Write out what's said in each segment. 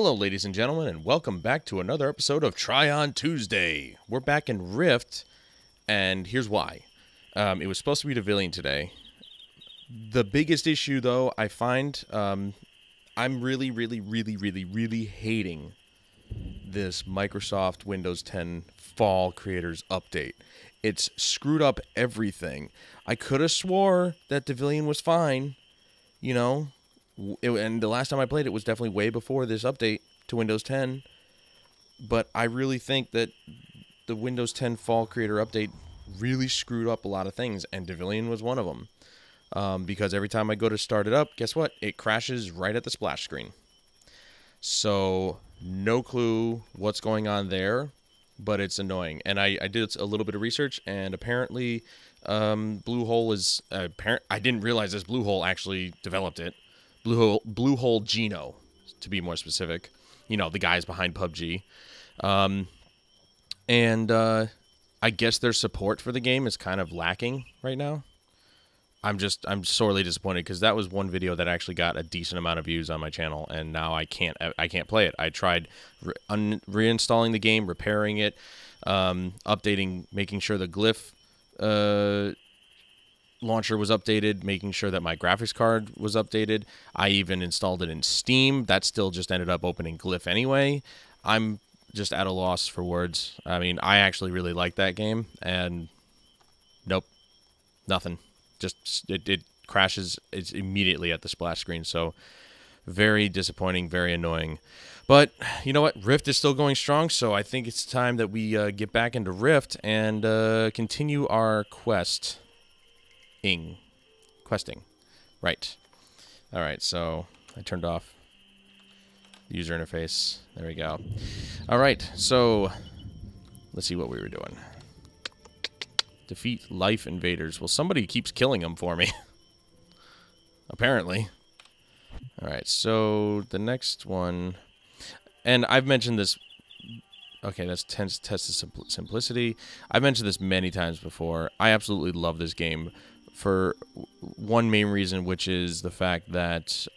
Hello, ladies and gentlemen, and welcome back to another episode of Trion Tuesday. We're back in Rift, and here's why. It was supposed to be Devilian today. The biggest issue, though, I find, I'm really hating this Microsoft Windows 10 Fall Creators Update. It's screwed up everything. I could have swore that Devilian was fine, you know, and the last time I played it was definitely way before this update to Windows 10. But I really think that the Windows 10 Fall Creator Update really screwed up a lot of things, and Devilian was one of them. Because every time I go to start it up, guess what? It crashes right at the splash screen. So, no clue what's going on there, but it's annoying. And I did a little bit of research, and apparently Bluehole is... I didn't realize this. Bluehole actually developed it. Bluehole Geno, to be more specific. You know, the guys behind PUBG. I guess their support for the game is kind of lacking right now. I'm sorely disappointed because that was one video that actually got a decent amount of views on my channel, and now I can't play it. I tried reinstalling the game, repairing it, updating, making sure the Glyph launcher was updated, making sure that my graphics card was updated. I even installed it in Steam. That still just ended up opening Glyph anyway. I'm just at a loss for words. I mean, I actually really like that game, and nope, nothing. Just it crashes. It's immediately at the splash screen. So very disappointing, very annoying. But you know what? Rift is still going strong, so I think it's time that we get back into Rift and continue our questing. Right. All right. So I turned off the user interface. There we go. All right. So let's see what we were doing. Defeat life invaders. Well, somebody keeps killing them for me. Apparently. Alright, so the next one... And I've mentioned this... Okay, that's Test of Simplicity. I've mentioned this many times before. I absolutely love this game for one main reason, which is the fact that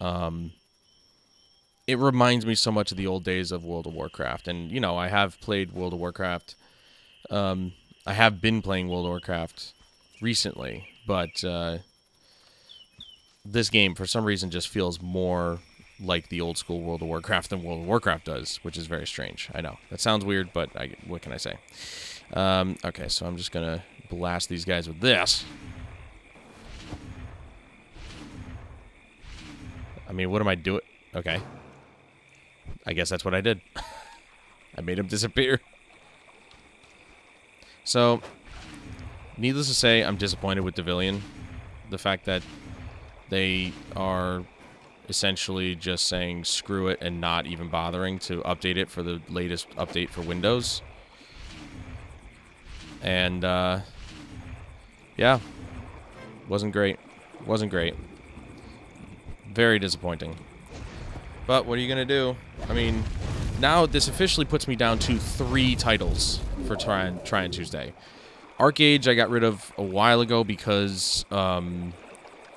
it reminds me so much of the old days of World of Warcraft. And, you know, I have played World of Warcraft... I have been playing World of Warcraft recently, but this game, for some reason, just feels more like the old school World of Warcraft than World of Warcraft does, which is very strange. I know. That sounds weird, but what can I say? Okay, so I'm just going to blast these guys with this. I mean, what am I doing? Okay. I guess that's what I did. I made him disappear. So, needless to say, I'm disappointed with Devilian. The fact that they are essentially just saying screw it and not even bothering to update it for the latest update for Windows. And, yeah. Wasn't great. Wasn't great. Very disappointing. But what are you going to do? I mean... Now, this officially puts me down to 3 titles for Trion Tuesday. Arcade, I got rid of a while ago because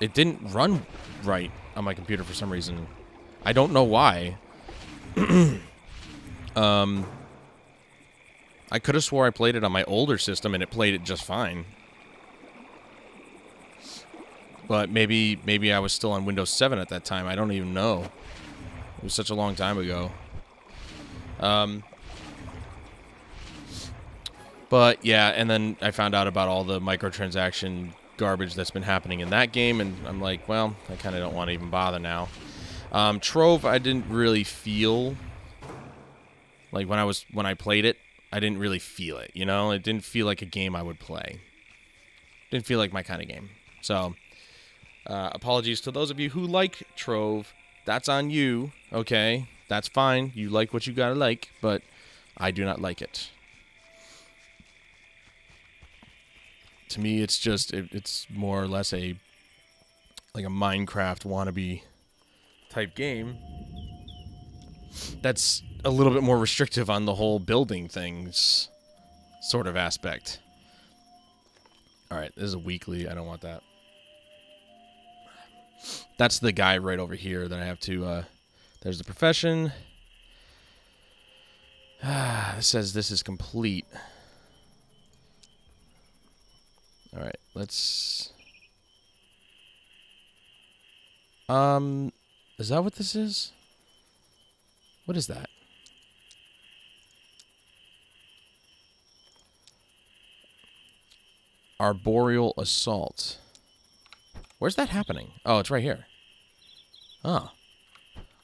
it didn't run right on my computer for some reason. I don't know why. I could have swore I played it on my older system and it played it just fine. But maybe I was still on Windows 7 at that time. I don't even know. It was such a long time ago. But yeah, and then I found out about all the microtransaction garbage that's been happening in that game, and I'm like, well, I kind of don't want to even bother now. Trove, I didn't really feel like when I played it, I didn't really feel it, you know? It didn't feel like a game I would play. Didn't feel like my kind of game. So, apologies to those of you who like Trove. That's on you, okay? That's fine. You like what you gotta like, but I do not like it. To me, it's just it's more or less like a Minecraft wannabe type game. That's a little bit more restrictive on the whole building things sort of aspect. All right, this is a weekly. I don't want that. That's the guy right over here that I have to... there's the profession. This says this is complete. All right, let's... Is that what this is? What is that? Arboreal assault. Where's that happening? Oh, it's right here. Oh.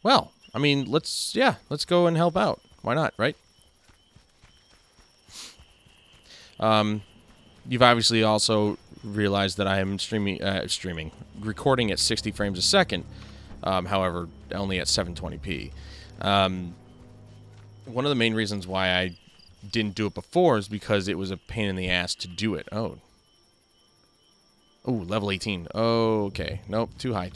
Well, I mean, let's go and help out. Why not, right? You've obviously also realized that I am recording at 60 frames a second. However, only at 720p. One of the main reasons why I didn't do it before is because it was a pain in the ass to do it. Oh, level 18. Oh, okay. Nope, too high.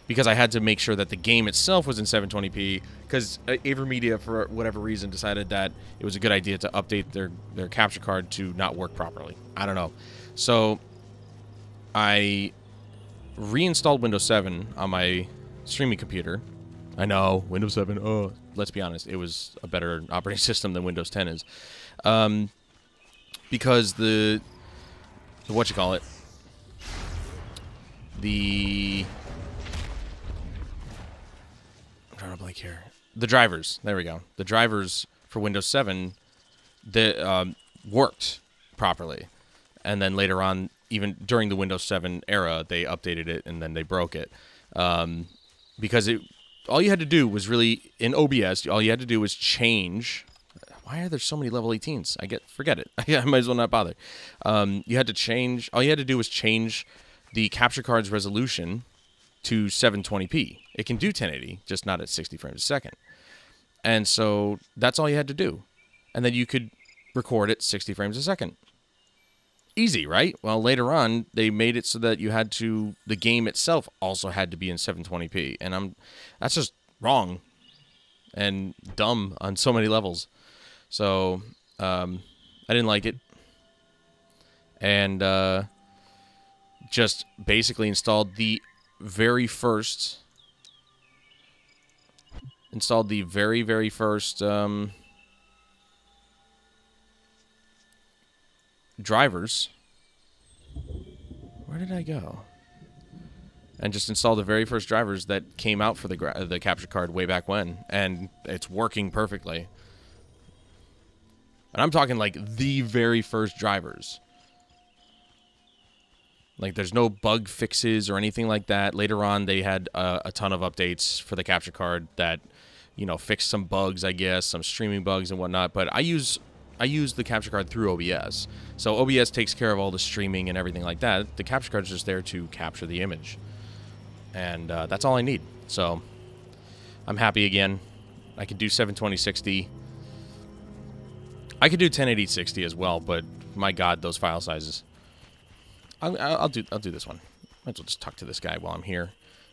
Because I had to make sure that the game itself was in 720p, because AverMedia, for whatever reason, decided that it was a good idea to update their capture card to not work properly. I don't know. So I reinstalled Windows 7 on my streaming computer. I know, Windows 7, oh, let's be honest, it was a better operating system than Windows 10 is. Because the whatchamacallit, I'm trying to blank here. The drivers, there we go. The drivers for Windows 7, that worked properly. And then later on, even during the Windows 7 era, they updated it and then they broke it. Because all you had to do was really, in OBS, all you had to do was change... Why are there so many level 18s? Forget it. I might as well not bother. You had to change... All you had to do was change the capture card's resolution to 720p. It can do 1080, just not at 60 frames a second. And so that's all you had to do. And then you could record at 60 frames a second. Easy, right? Well, later on, they made it so that the game itself also had to be in 720p. And that's just wrong and dumb on so many levels. So, I didn't like it. And, just basically installed the very first... very first, drivers. Where did I go? And just installed the very first drivers that came out for the capture card way back when. And it's working perfectly. And I'm talking like the very first drivers. Like there's no bug fixes or anything like that. Later on, they had a ton of updates for the capture card that, you know, fixed some bugs, I guess, some streaming bugs and whatnot. But I use the capture card through OBS. So OBS takes care of all the streaming and everything like that. The capture card is just there to capture the image. And that's all I need. So I'm happy again. I can do 720-60. I could do 1080-60 as well, but my God, those file sizes. I'll do this one. Might as well just talk to this guy while I'm here.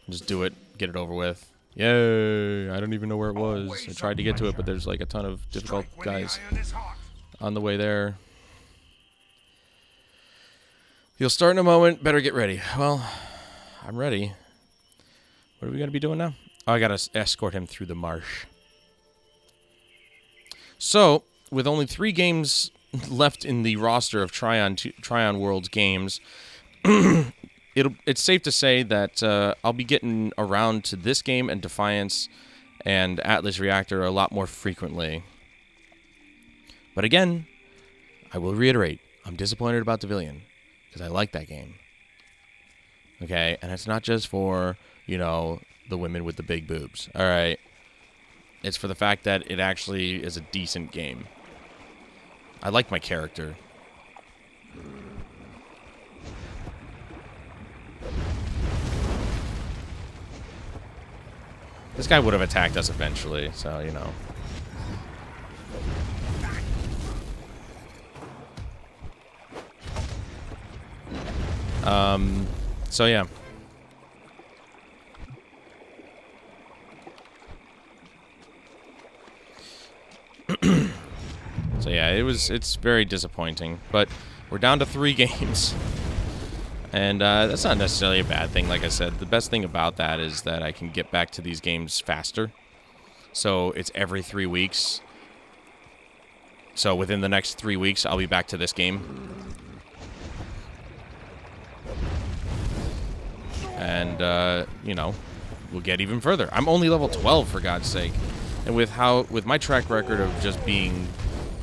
Just do it, get it over with. Yay! I don't even know where it was. I tried to get to it, but there's like a ton of difficult guys on the way there. You'll start in a moment. Better get ready. Well, I'm ready. What are we gonna be doing now? Oh, I gotta escort him through the marsh. So, with only 3 games left in the roster of Trion World's games, it's safe to say that I'll be getting around to this game and Defiance and Atlas Reactor a lot more frequently. But again, I will reiterate, I'm disappointed about Devilian, because I like that game. Okay, and it's not just for, you know, the women with the big boobs, alright? It's for the fact that it actually is a decent game. I like my character. This guy would have attacked us eventually, so, you know. So yeah. So yeah, it's very disappointing, but we're down to 3 games. And that's not necessarily a bad thing, like I said. The best thing about that is that I can get back to these games faster. So it's every 3 weeks. So within the next 3 weeks, I'll be back to this game. And, you know, we'll get even further. I'm only level 12, for God's sake. And with my track record of just being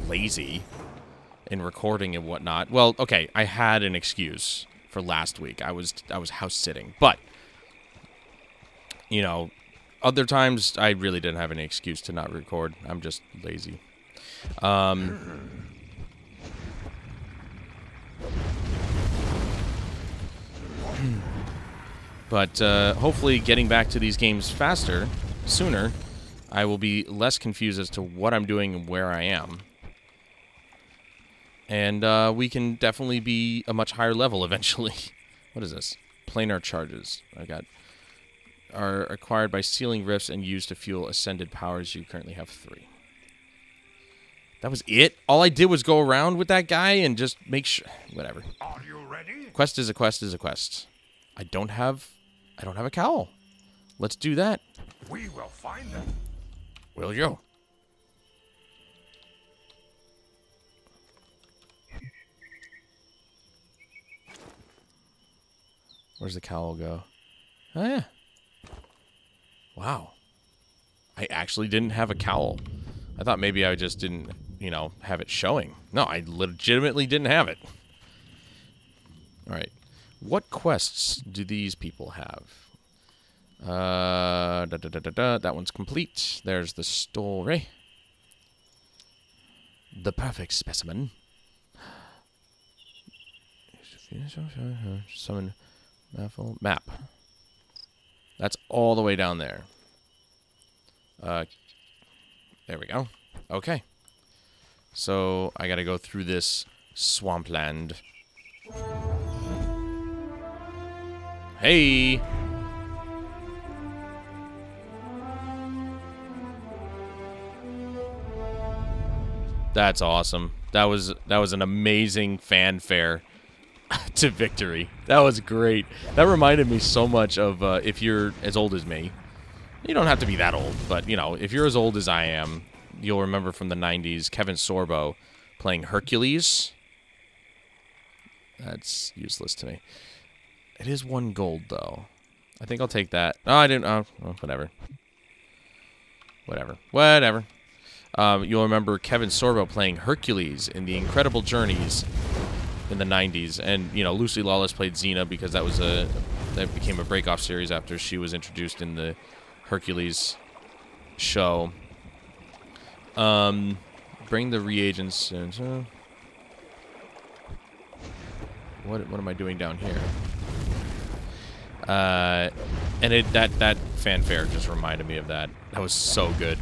lazy in recording and whatnot, well, okay, I had an excuse for last week. I was house sitting, but you know, other times I really didn't have any excuse to not record. I'm just lazy. But hopefully getting back to these games sooner, I will be less confused as to what I'm doing and where I am. And we can definitely be a much higher level eventually. What is this? Planar charges. I got... Are acquired by sealing rifts and used to fuel ascended powers. You currently have 3. That was it? All I did was go around with that guy and just make sure... Whatever. Are you ready? Quest is a quest is a quest. I don't have a cowl. Let's do that. We will find them. Will you? Where's the cowl go? Oh, yeah. Wow. I actually didn't have a cowl. I thought maybe I just didn't, you know, have it showing. No, I legitimately didn't have it. All right. What quests do these people have? That one's complete. There's the story. The perfect specimen. Summon map. That's all the way down there. There we go. Okay. So I gotta go through this swampland. Hey! That's awesome. That was an amazing fanfare to victory. That was great. That reminded me so much of if you're as old as me. You don't have to be that old, but you know, if you're as old as I am, you'll remember from the 90s Kevin Sorbo playing Hercules. That's useless to me. It is 1 gold though. I think I'll take that. Oh, I didn't. Oh, well, whatever. Whatever. You'll remember Kevin Sorbo playing Hercules in The Incredible Journeys in the 90s, and you know, Lucy Lawless played Xena because that became a break-off series after she was introduced in the Hercules show. Bring the reagents. And, what am I doing down here? And that fanfare just reminded me of that. That was so good.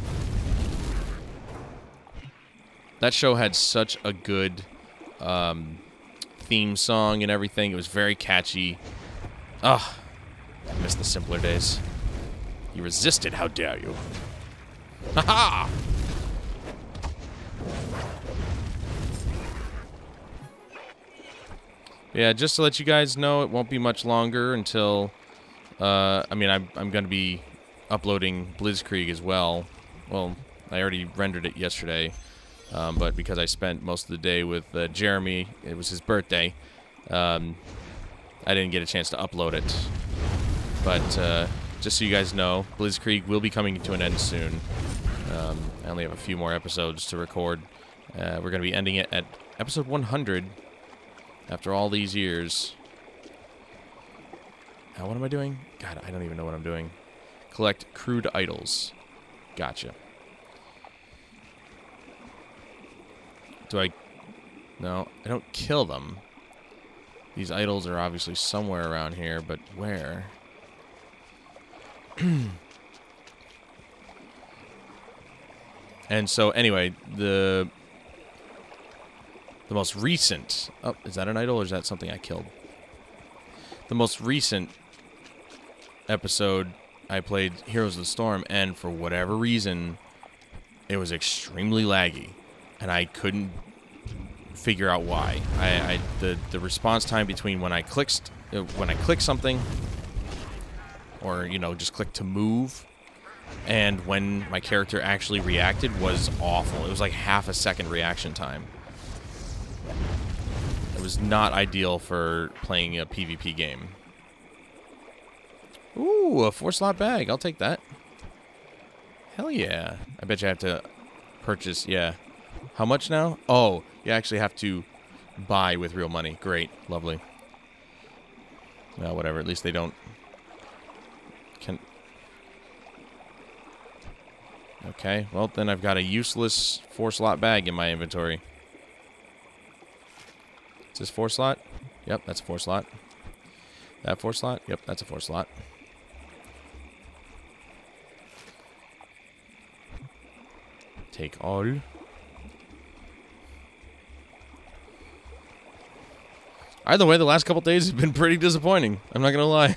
That show had such a good theme song and everything. It was very catchy. Ugh, I miss the simpler days. You resisted, how dare you? Ha-ha! Yeah, just to let you guys know, it won't be much longer until... I mean, I'm going to be uploading Blitzkrieg as well. Well, I already rendered it yesterday. But because I spent most of the day with Jeremy, it was his birthday, I didn't get a chance to upload it. But just so you guys know, Blitzkrieg will be coming to an end soon. I only have a few more episodes to record. We're going to be ending it at episode 100 after all these years. Now, what am I doing? God, I don't even know what I'm doing. Collect crude idols. Gotcha. Do I... No, I don't kill them. These idols are obviously somewhere around here, but where? And so, anyway, the most recent... Oh, is that an idol or is that something I killed? The most recent episode, I played Heroes of the Storm, and for whatever reason, it was extremely laggy. And I couldn't figure out why. The response time between when I click something, or you know, just click to move, And when my character actually reacted was awful. It was like half a second reaction time. It was not ideal for playing a PvP game. Ooh, a 4-slot bag. I'll take that. Hell yeah. I bet you have to purchase, yeah. How much now? Oh, you actually have to buy with real money. Great. Lovely. Well, whatever. At least they don't... Okay, well, then I've got a useless 4-slot bag in my inventory. Is this 4-slot? Yep, that's a 4-slot. That 4-slot? Yep, that's a 4-slot. Take all. Either way, the last couple days have been pretty disappointing. I'm not gonna lie.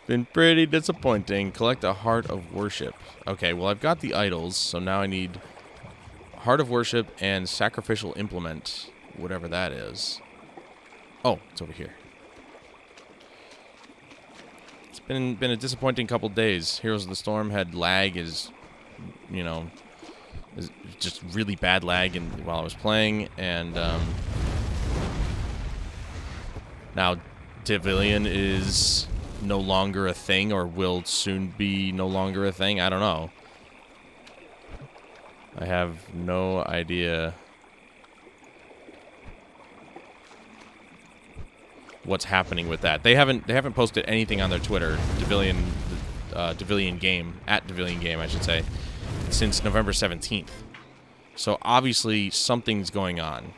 Been pretty disappointing. Collect a Heart of Worship. Okay, well, I've got the idols, so now I need Heart of Worship and Sacrificial Implement, whatever that is. Oh, it's over here. It's been a disappointing couple days. Heroes of the Storm had lag is, you know, is just really bad lag while I was playing, and now Divilian is no longer a thing, or will soon be no longer a thing. I don't know. I have no idea what's happening with that. They haven't posted anything on their Twitter, Divilian Game, at Divilian Game, I should say, since November 17th. So obviously something's going on.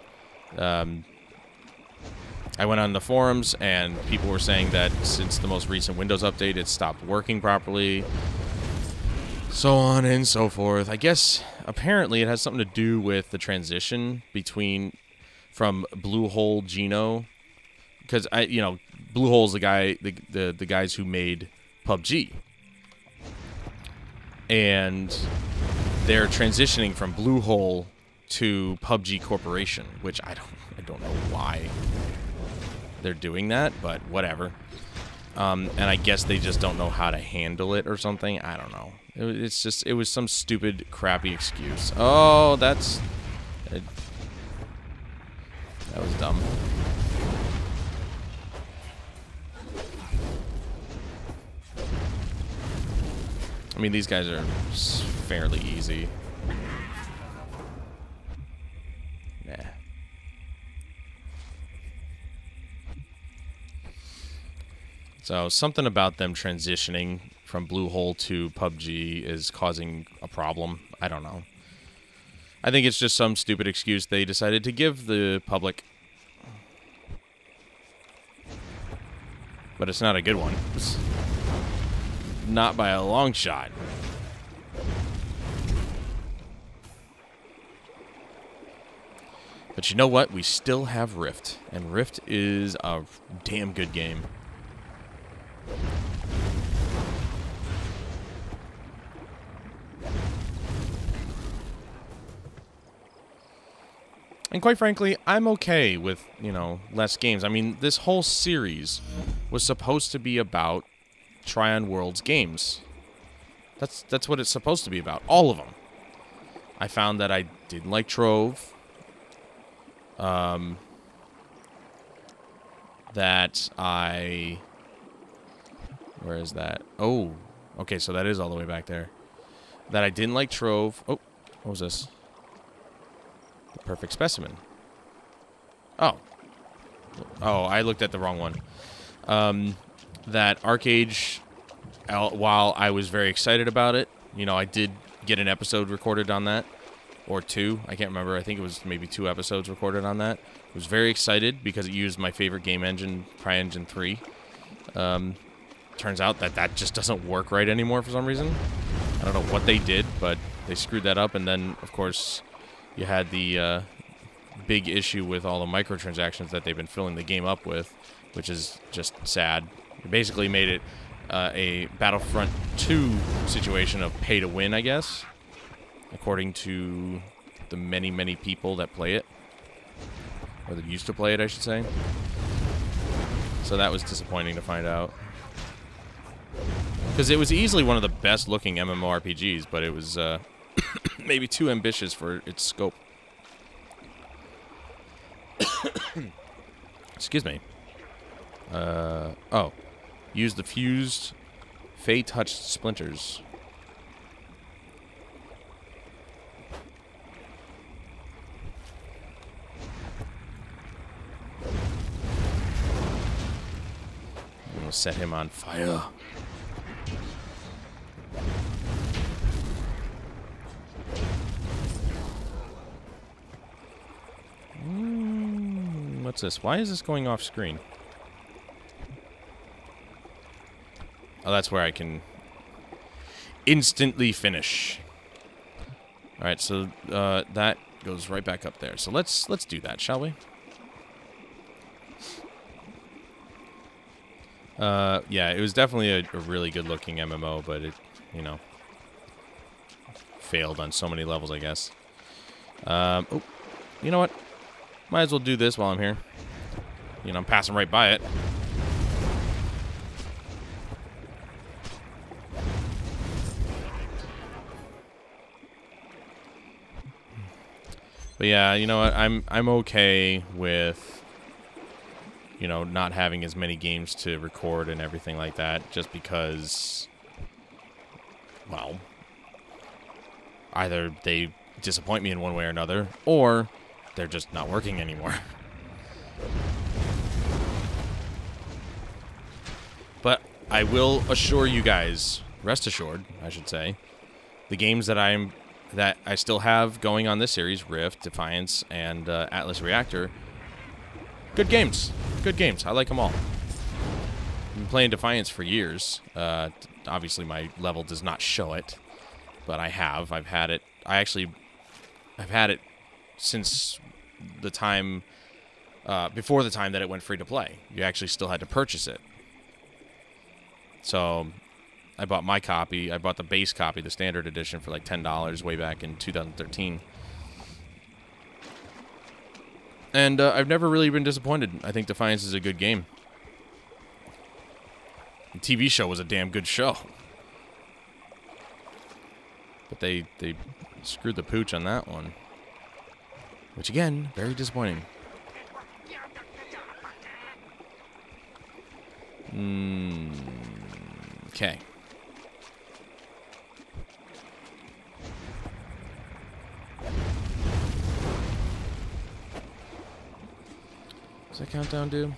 I went on the forums, and people were saying that since the most recent Windows update, it stopped working properly, so on and so forth. I guess, apparently, it has something to do with the transition from Bluehole Geno, because, Bluehole's the guy, the guys who made PUBG, and they're transitioning from Bluehole to PUBG Corporation, which I don't know why they're doing that, but whatever. And I guess they just don't know how to handle it or something. I don't know. It was some stupid, crappy excuse. Oh, that was dumb. I mean, these guys are fairly easy. Nah. So something about them transitioning from Bluehole to PUBG is causing a problem. I don't know. I think it's just some stupid excuse they decided to give the public. But it's not a good one. It's not by a long shot. But you know what? We still have Rift. And Rift is a damn good game. And quite frankly, I'm okay with, less games. I mean, this whole series was supposed to be about Trion Worlds games. That's what it's supposed to be about. All of them. I found that I didn't like Trove. Where is that? Oh, okay, so that is all the way back there. That I didn't like Trove. Oh, what was this? The Perfect Specimen. Oh. Oh, I looked at the wrong one. That Arcage, while I was very excited about it, I did get an episode recorded on that. Or 2, I can't remember. I think it was maybe 2 episodes recorded on that. I was very excited because it used my favorite game engine, CryEngine 3. Turns out that just doesn't work right anymore for some reason. I don't know what they did, but they screwed that up. And then, of course, you had the big issue with all the microtransactions that they've been filling the game up with, which is just sad. They basically made it a Battlefront 2 situation of pay to win, I guess, according to the many, many people that play it. Or that used to play it, I should say. So that was disappointing to find out. Because it was easily one of the best looking MMORPGs, but it was maybe too ambitious for its scope. Excuse me. Oh. Use the fused Fey touched splinters. We'll set him on fire. What's this? Why is this going off screen? Oh, that's where I can instantly finish. All right, so that goes right back up there. So let's do that, shall we? Yeah, it was definitely a really good-looking MMO, but it, you know, failed on so many levels, I guess. Oh, you know what? Might as well do this while I'm here. You know, I'm passing right by it. But yeah, you know what? I'm okay with, you know, not having as many games to record and everything like that, just because, well, either they disappoint me in one way or another, or they're just not working anymore. But I will assure you guys, rest assured, I should say, the games that I still have going on this series, Rift, Defiance, and Atlas Reactor, good games. Good games. I like them all. I've been playing Defiance for years. Obviously, my level does not show it, but I have. I've had it. I've had it since the time, before the time that it went free to play. You actually still had to purchase it. So I bought my copy. I bought the base copy, the standard edition, for like $10 way back in 2013. And I've never really been disappointed. I think Defiance is a good game. The TV show was a damn good show. But they screwed the pooch on that one. Which, again, very disappointing. Okay. Does that countdown do?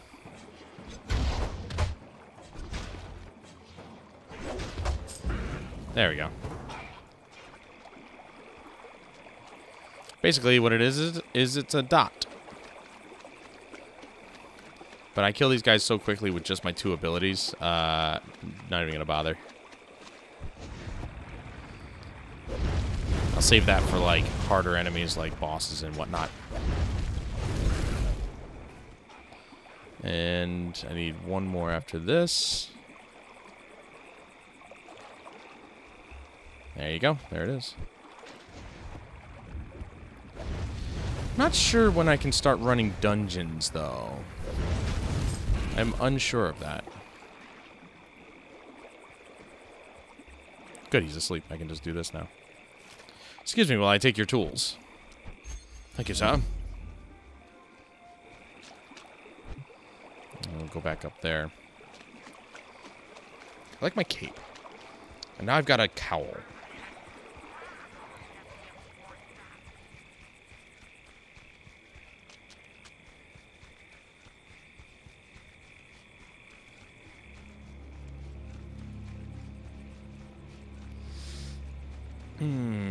There we go. Basically, what it is it's a dot. But I kill these guys so quickly with just my 2 abilities, not even gonna bother. I'll save that for, like, harder enemies like bosses and whatnot. And I need one more after this. There you go. There it is. Not sure when I can start running dungeons, though. I'm unsure of that. Good, he's asleep. I can just do this now. Excuse me while I take your tools. Thank you, sir. We'll go back up there. I like my cape. And now I've got a cowl.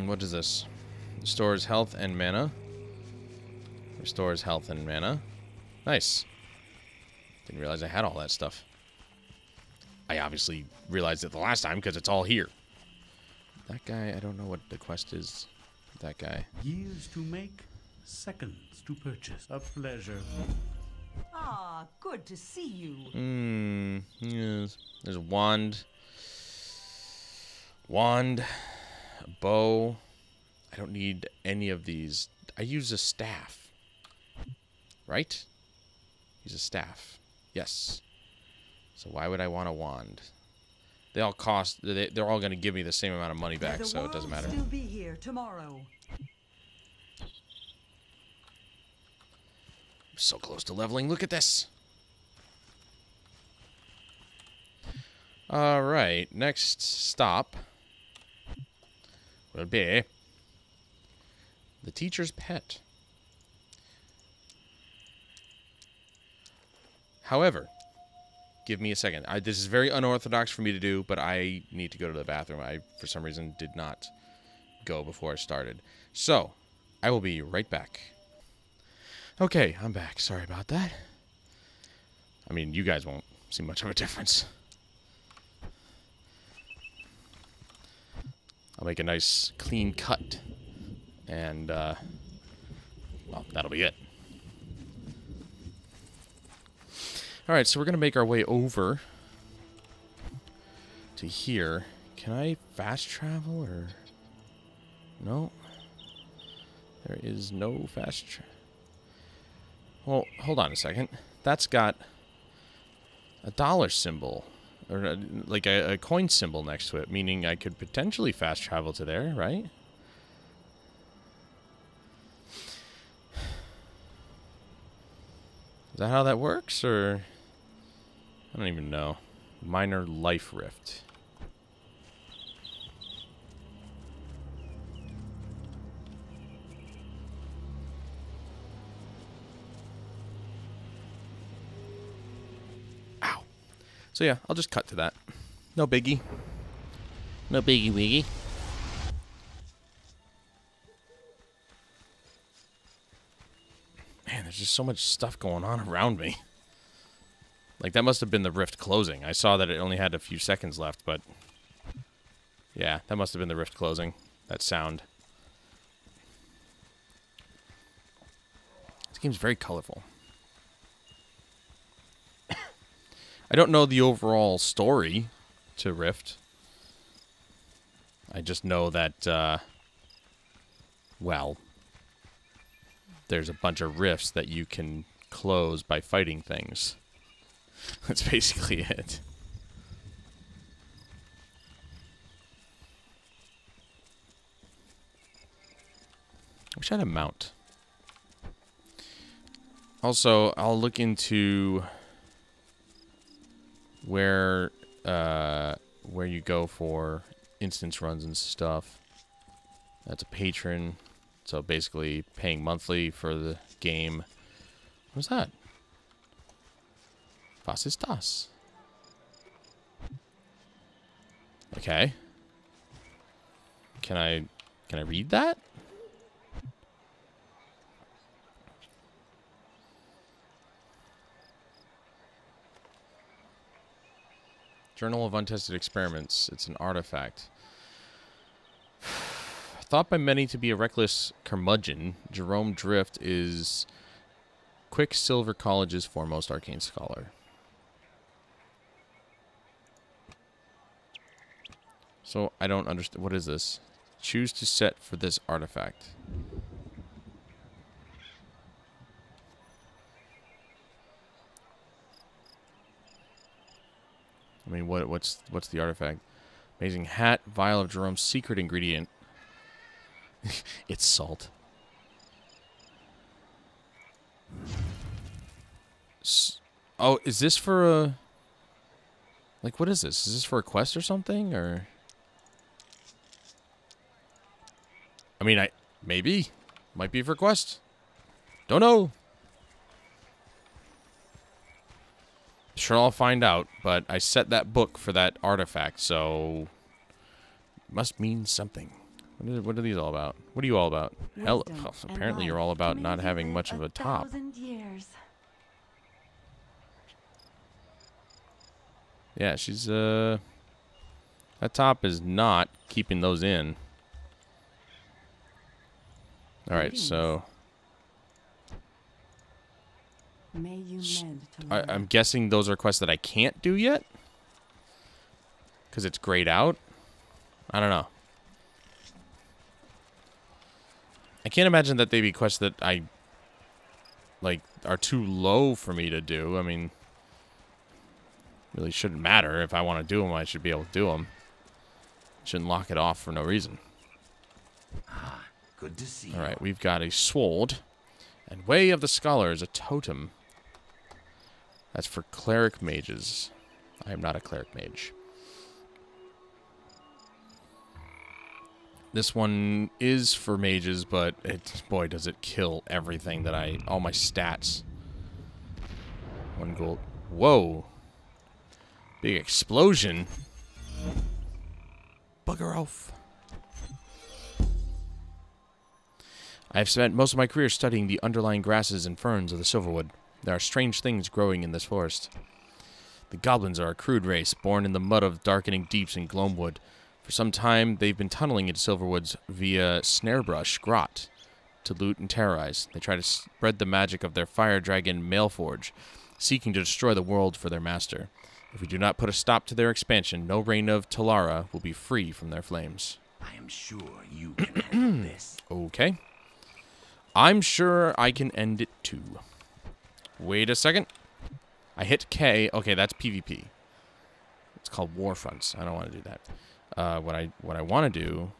What is this? Restores health and mana. Restores health and mana. Nice. Didn't realize I had all that stuff. I obviously realized it the last time because it's all here. That guy, I don't know what the quest is. That guy. Years to make, seconds to purchase. A pleasure. Ah, good to see you. Yes. There's a wand. Wand. A bow. I don't need any of these. I use a staff. Right? Use a staff. Yes. So why would I want a wand? they all cost. They're all going to give me the same amount of money back, May the so it doesn't world matter. Still be here tomorrow. So close to leveling. Look at this. All right. Next stop will be the teacher's pet. However, give me a second. This is very unorthodox for me to do, but I need to go to the bathroom. I, for some reason, did not go before I started. So, I will be right back. Okay, I'm back. Sorry about that. I mean, you guys won't see much of a difference. I'll make a nice clean cut. And, well, that'll be it. Alright, so we're going to make our way over to here. Can I fast travel or... No? There is no fast travel. Well, hold on a second. That's got a dollar symbol. Or like a coin symbol next to it, meaning I could potentially fast travel to there, right? Is that how that works, or... I don't even know. Minor life rift. Ow. So yeah, I'll just cut to that. No biggie. No biggie wiggy. Man, there's just so much stuff going on around me. Like, that must have been the rift closing. I saw that it only had a few seconds left, but... Yeah, that must have been the rift closing. That sound. This game's very colorful. I don't know the overall story to Rift. I just know that, well, there's a bunch of rifts that you can close by fighting things. That's basically it. I wish I had a mount. Also, I'll look into where you go for instance runs and stuff. That's a patron. So basically paying monthly for the game. What's that? Was ist das? Okay. Can I read that? Journal of Untested Experiments. It's an artifact. Thought by many to be a reckless curmudgeon, Jerome Drift is Quicksilver College's foremost arcane scholar. So, I don't understand. What is this? Choose to set for this artifact. I mean, what's the artifact? Amazing hat, vial of Jerome's secret ingredient. It's salt. Oh, is this for a... Like, what is this? Is this for a quest or something, or... I mean, maybe. Might be for quest. Don't know. Sure, I'll find out, but I set that book for that artifact, so... Must mean something. What are these all about? What are you all about? Hell, apparently you're all about not having much of a top. Yeah, she's, that top is not keeping those in. Alright, so... I'm guessing those are quests that I can't do yet? Because it's grayed out? I don't know. I can't imagine that they be quests that I, like, are too low for me to do. I mean, Really shouldn't matter. If I want to do them, I should be able to do them. Shouldn't lock it off for no reason. Ah, good to see you. Alright, we've got a sword. And Way of the Scholar is a totem. That's for cleric mages. I am not a cleric mage. This one is for mages, but boy, does it kill everything that all my stats. 1 gold. Whoa. Big explosion. Bugger off. I have spent most of my career studying the underlying grasses and ferns of the Silverwood. There are strange things growing in this forest. The goblins are a crude race, born in the mud of darkening deeps in Gloamwood. For some time, they've been tunneling into Silverwoods via Snarebrush Grot to loot and terrorize. They try to spread the magic of their fire dragon Mailforge, seeking to destroy the world for their master. If we do not put a stop to their expansion, no reign of Talara will be free from their flames. I am sure you can handle this. Okay. I'm sure I can end it too. Wait a second. I hit K. Okay, that's PvP. It's called War Fronts. I don't want to do that. What I want to do...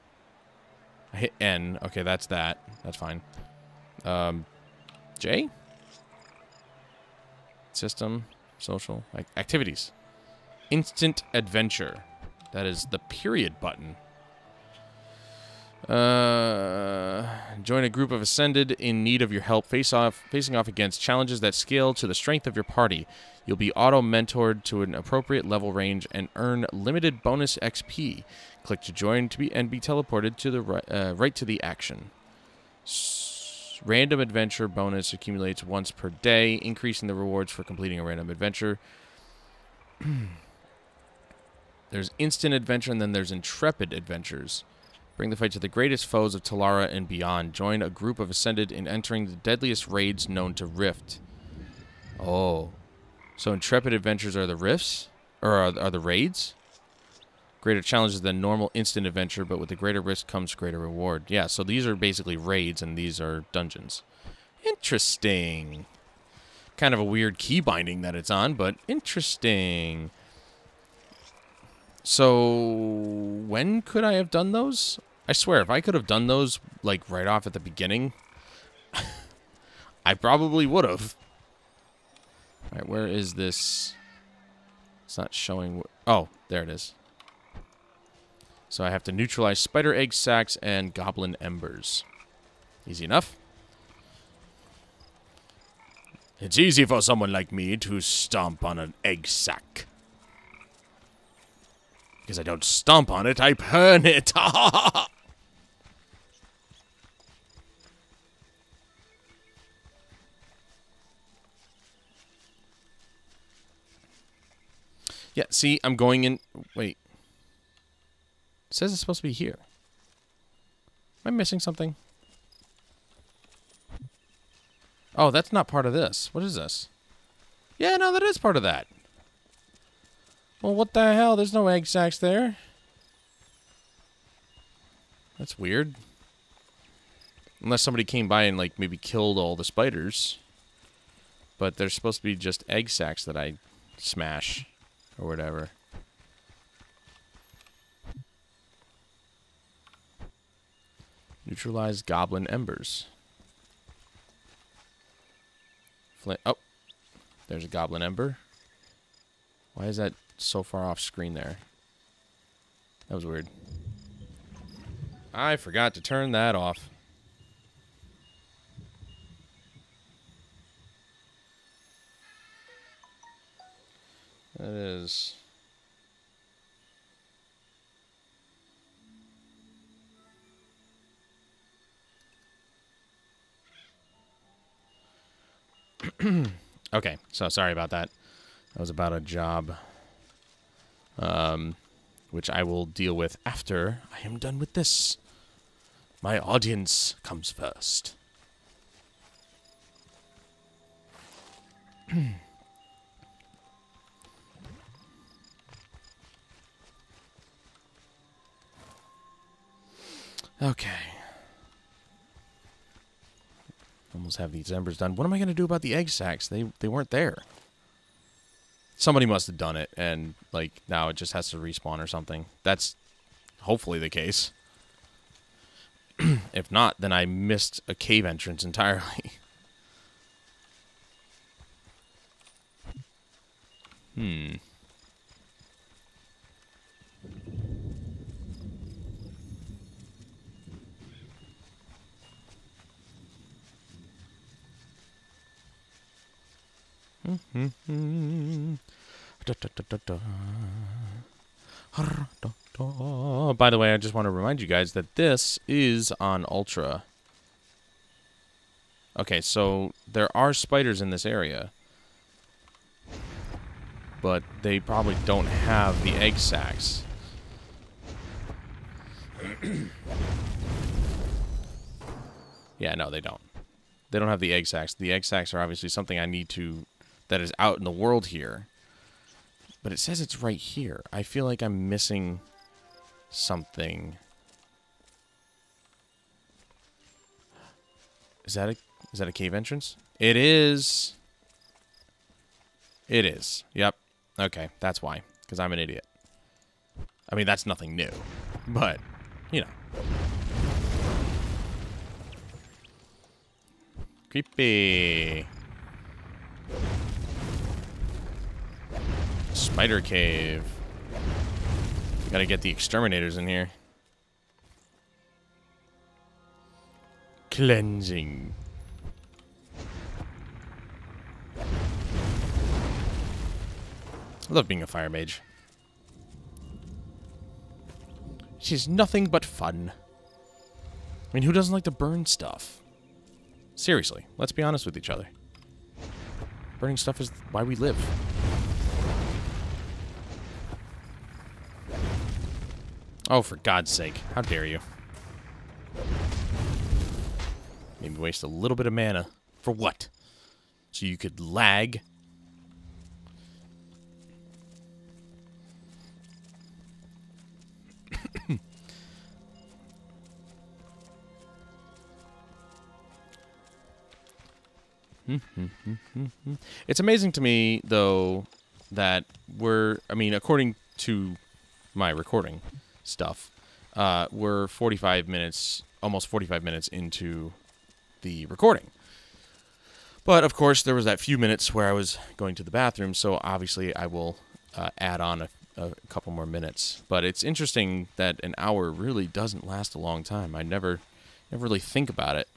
I hit N. Okay, that's that. That's fine. J? System. Social. Activities. Instant Adventure. That is the period button. Join a group of Ascended in need of your help, facing off against challenges that scale to the strength of your party. You'll be auto-mentored to an appropriate level range and earn limited bonus XP. Click to join and be teleported to the right to the action. Random adventure bonus accumulates once per day, increasing the rewards for completing a random adventure. There's instant adventure, and then there's intrepid adventures. Bring the fight to the greatest foes of Talara and beyond. Join a group of Ascended in entering the deadliest raids known to Rift. Oh. So intrepid adventures are the rifts? Or are the raids? Greater challenges than normal instant adventure, but with the greater risk comes greater reward. Yeah, so these are basically raids, and these are dungeons. Interesting. Kind of a weird key binding that it's on, but interesting. So, when could I have done those? I swear, if I could have done those, like, right off at the beginning, I probably would have. Alright, where is this? It's not showing. Oh, there it is. So I have to neutralize spider egg sacs and goblin embers. Easy enough. It's easy for someone like me to stomp on an egg sac. Because I don't stomp on it, I burn it. Yeah, see, I'm going in... Wait. It says it's supposed to be here. Am I missing something? Oh, that's not part of this. What is this? Yeah, no, that is part of that. Well, what the hell? There's no egg sacs there. That's weird. Unless somebody came by and, like, maybe killed all the spiders. But there's supposed to be just egg sacs that I smash. Or whatever. Neutralize goblin embers. Oh. There's a goblin ember. Why is that so far off screen there? That was weird. I forgot to turn that off. That is... Okay, so sorry about that. That was about a job. Which I will deal with after I am done with this. My audience comes first. Okay. Almost have these embers done. What am I going to do about the egg sacs? They weren't there. Somebody must have done it, and, like, now it just has to respawn or something. That's hopefully the case. If not, then I missed a cave entrance entirely. By the way, I just want to remind you guys that this is on Ultra. Okay, so there are spiders in this area, but they probably don't have the egg sacs. Yeah, no, they don't. They don't have the egg sacs. The egg sacs are obviously something I need to... that is out in the world here. But it says it's right here. I feel like I'm missing something. Is that a cave entrance? It is. It is. Yep. Okay, that's why. Because I'm an idiot. I mean, that's nothing new. But, you know. Creepy. Spider cave. Gotta get the exterminators in here. Cleansing. I love being a fire mage. She's nothing but fun. I mean, who doesn't like to burn stuff? Seriously, let's be honest with each other. Burning stuff is why we live. Oh, for God's sake. How dare you. Made me waste a little bit of mana. For what? So you could lag? It's amazing to me, though, that I mean, according to my recording stuff, we're 45 minutes, almost 45 minutes into the recording. But, of course, there was that few minutes where I was going to the bathroom, so obviously I will add on a couple more minutes. But it's interesting that an hour really doesn't last a long time. I never really think about it.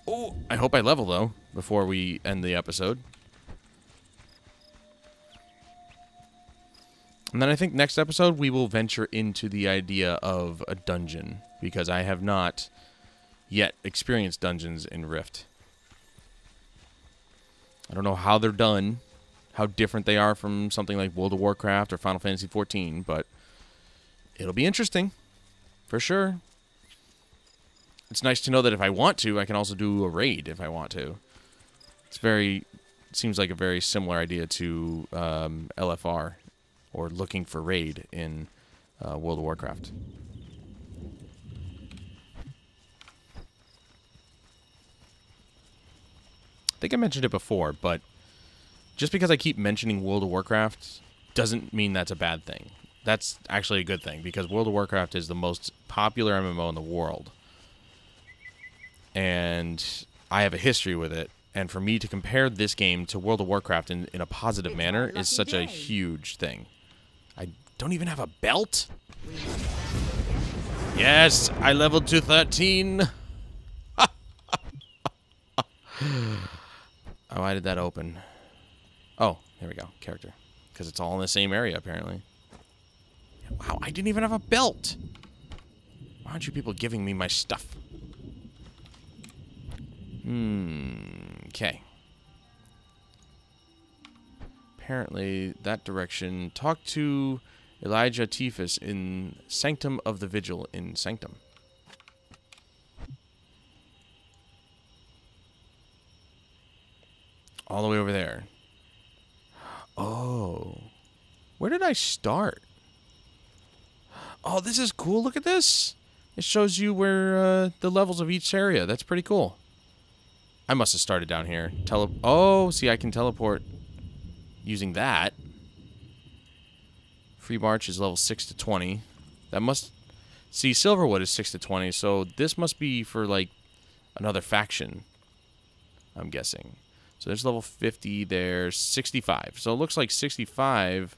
Oh, I hope I level, though, before we end the episode. And then I think next episode we will venture into the idea of a dungeon, because I have not yet experienced dungeons in Rift. I don't know how they're done, how different they are from something like World of Warcraft or Final Fantasy XIV, but it'll be interesting, for sure. It's nice to know that if I want to, I can also do a raid if I want to. Seems like a very similar idea to LFR, or looking for raid in World of Warcraft. I think I mentioned it before, but just because I keep mentioning World of Warcraft doesn't mean that's a bad thing. That's actually a good thing, because World of Warcraft is the most popular MMO in the world. And I have a history with it, and for me to compare this game to World of Warcraft in a positive manner is such a huge thing. I don't even have a belt? Yes, I leveled to 13. Oh, why did that open? Oh, there we go. Character. Because it's all in the same area, apparently. Wow, I didn't even have a belt. Why aren't you people giving me my stuff? Okay. Apparently, that direction. Talk to Elijah Tiphys in Sanctum of the Vigil in Sanctum. All the way over there. Oh. Where did I start? Oh, this is cool. Look at this. It shows you where the levels of each area. That's pretty cool. I must have started down here. Oh, see, I can teleport using that. Free March is level 6 to 20. That must... See, Silverwood is 6 to 20, so this must be for, like, another faction, I'm guessing. So there's level 50, there's 65. So it looks like 65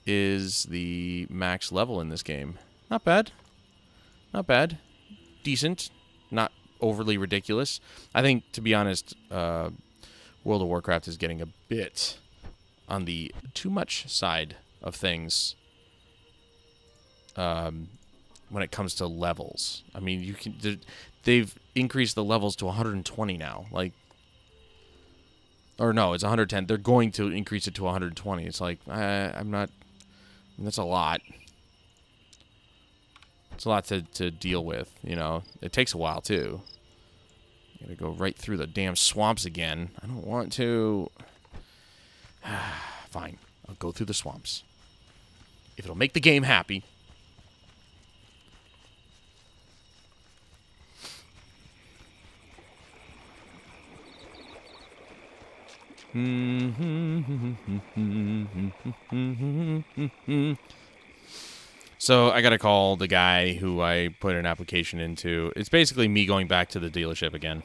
is the max level in this game. Not bad. Not bad. Decent. Not overly ridiculous. I think, to be honest, World of Warcraft is getting a bit on the too much side of things when it comes to levels. I mean, you can... They've increased the levels to 120 now. Like... Or no, it's 110. They're going to increase it to 120. It's like, I'm not... That's a lot. It's a lot to deal with, you know. It takes a while, too. Gotta go right through the damn swamps again. I don't want to... Fine. I'll go through the swamps. If it'll make the game happy. So I gotta call the guy who I put an application into. It's basically me going back to the dealership again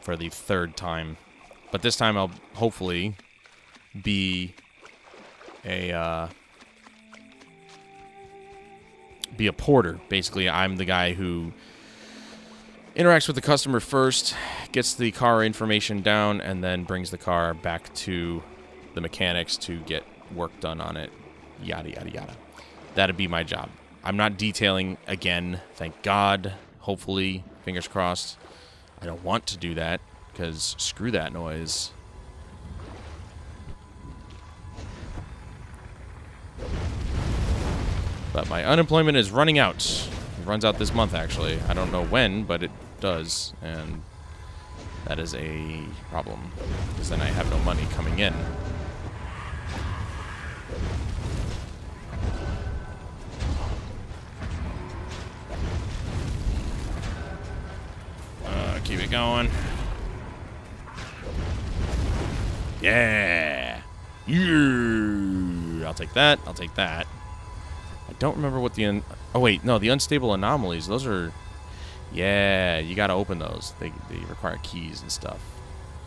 for the 3rd time, but this time I'll hopefully be a porter. Basically, I'm the guy who interacts with the customer first, gets the car information down, and then brings the car back to the mechanics to get work done on it. Yada, yada, yada. That'd be my job. I'm not detailing again, thank God. Hopefully, fingers crossed. I don't want to do that, because screw that noise. But my unemployment is running out. It runs out this month, actually. I don't know when, but it does, and that is a problem, because then I have no money coming in. Keep it going. Yeah! Yeah! I'll take that. I'll take that. I don't remember what the... Oh, wait. No, the unstable anomalies. Those are... Yeah, you gotta open those. They require keys and stuff.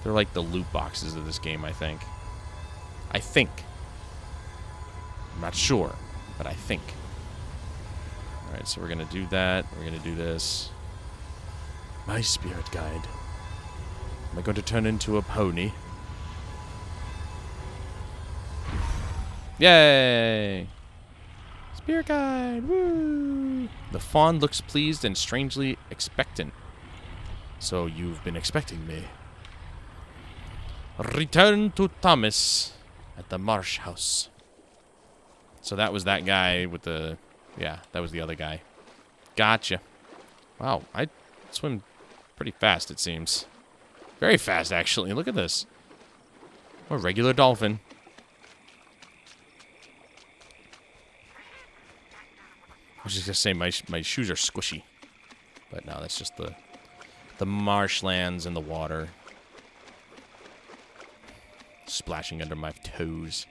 They're like the loot boxes of this game, I think. I think. I'm not sure, but I think. Alright, so we're gonna do that. We're gonna do this. My spirit guide. Am I going to turn into a pony? Yay! Spirit guide! Woo! The fawn looks pleased and strangely expectant. So you've been expecting me. Return to Thomas at the Marsh House. So that was that guy with the... Yeah, that was the other guy. Gotcha. Wow, I swim pretty fast, it seems. Very fast, actually. Look at this. A regular dolphin. I was just gonna say my shoes are squishy, but no, that's just the marshlands and the water splashing under my toes.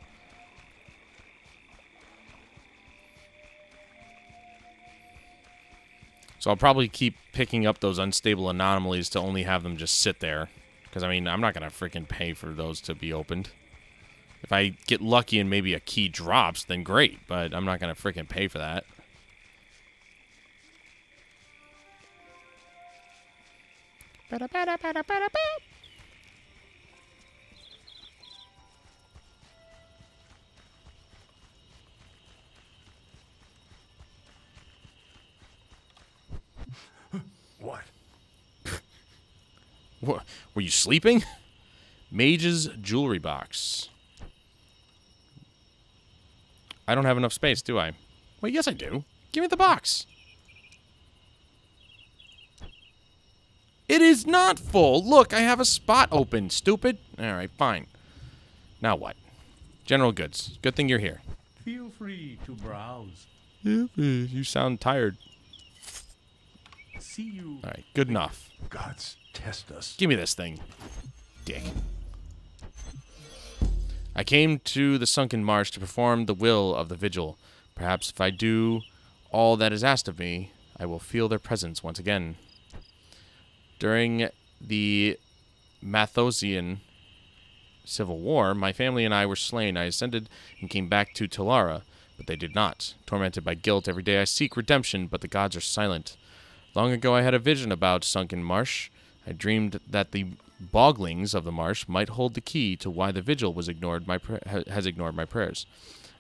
So I'll probably keep picking up those unstable anomalies to only have them just sit there. Because, I mean, I'm not going to freaking pay for those to be opened. If I get lucky and maybe a key drops, then great. But I'm not going to freaking pay for that. What? What? Were you sleeping? Mage's jewelry box. I don't have enough space, do I? Wait, yes I do. Give me the box. It is not full. Look, I have a spot open, stupid. Alright, fine. Now what? General goods. Good thing you're here. Feel free to browse. You sound tired. See you. Alright, good enough. Gods test us. Give me this thing, dick. I came to the sunken marsh to perform the will of the vigil. Perhaps if I do all that is asked of me, I will feel their presence once again. During the Mathosian Civil War, my family and I were slain. I ascended and came back to Talara, but they did not. Tormented by guilt, every day I seek redemption, but the gods are silent. Long ago I had a vision about Sunken Marsh. I dreamed that the boglings of the marsh might hold the key to why the vigil has ignored my prayers.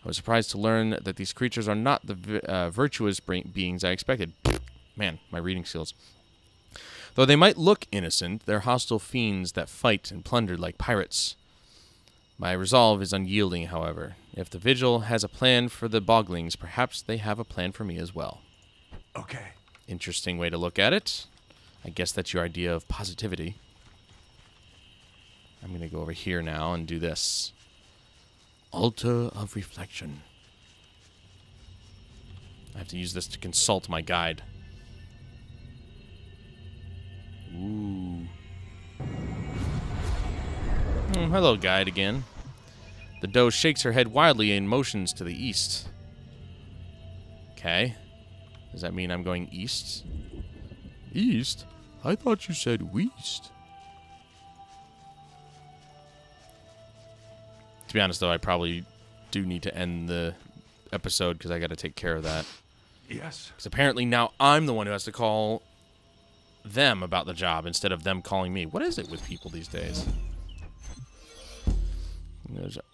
I was surprised to learn that these creatures are not the virtuous beings I expected. Man, my reading skills. Though they might look innocent, they're hostile fiends that fight and plunder like pirates. My resolve is unyielding, however. If the vigil has a plan for the boglings, perhaps they have a plan for me as well. Okay. Interesting way to look at it. I guess that's your idea of positivity. I'm going to go over here now and do this. Altar of Reflection. I have to use this to consult my guide. Ooh. Hello, guide again. The doe shakes her head wildly and motions to the east. Okay. Does that mean I'm going east? East? I thought you said west. To be honest, though, I probably do need to end the episode because I got to take care of that. Yes. Because apparently now I'm the one who has to call them about the job instead of them calling me. What is it with people these days?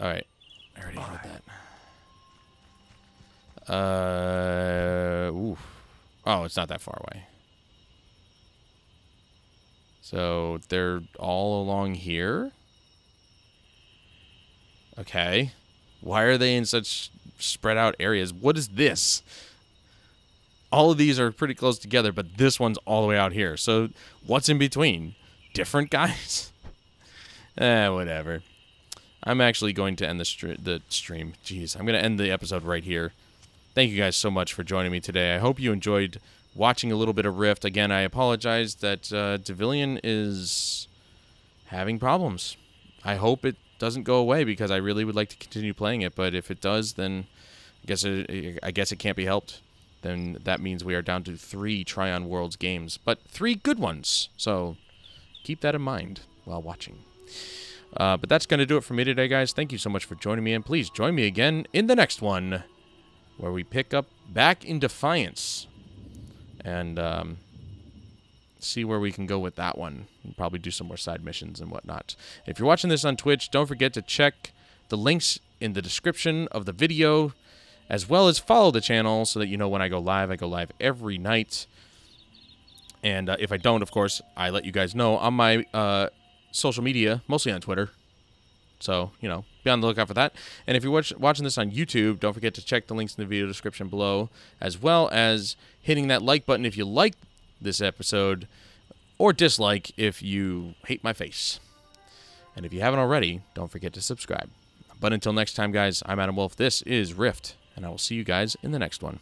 Alright. I already heard that. Oof. Oh, it's not that far away. So they're all along here? Okay. Why are they in such spread out areas? What is this? All of these are pretty close together, but this one's all the way out here. So what's in between? Different guys? Whatever. I'm actually going to end the stream. Jeez, I'm going to end the episode right here. Thank you guys so much for joining me today. I hope you enjoyed watching a little bit of Rift. Again, I apologize that Devilian is having problems. I hope it doesn't go away because I really would like to continue playing it, but if it does, then I guess it can't be helped. Then that means we are down to 3 Trion Worlds games, but 3 good ones. So keep that in mind while watching. But that's going to do it for me today, guys. Thank you so much for joining me, and please join me again in the next one where we pick up back in Defiance and see where we can go with that one. And probably do some more side missions and whatnot. If you're watching this on Twitch, don't forget to check the links in the description of the video, as well as follow the channel so that you know when I go live. I go live every night. And if I don't, of course, I let you guys know on my social media, mostly on Twitter. So, you know, be on the lookout for that. And if you're watching this on YouTube, don't forget to check the links in the video description below, as well as hitting that like button if you like this episode, or dislike if you hate my face. And if you haven't already, don't forget to subscribe. But until next time, guys, I'm Adam Wolf. This is Rift, and I will see you guys in the next one.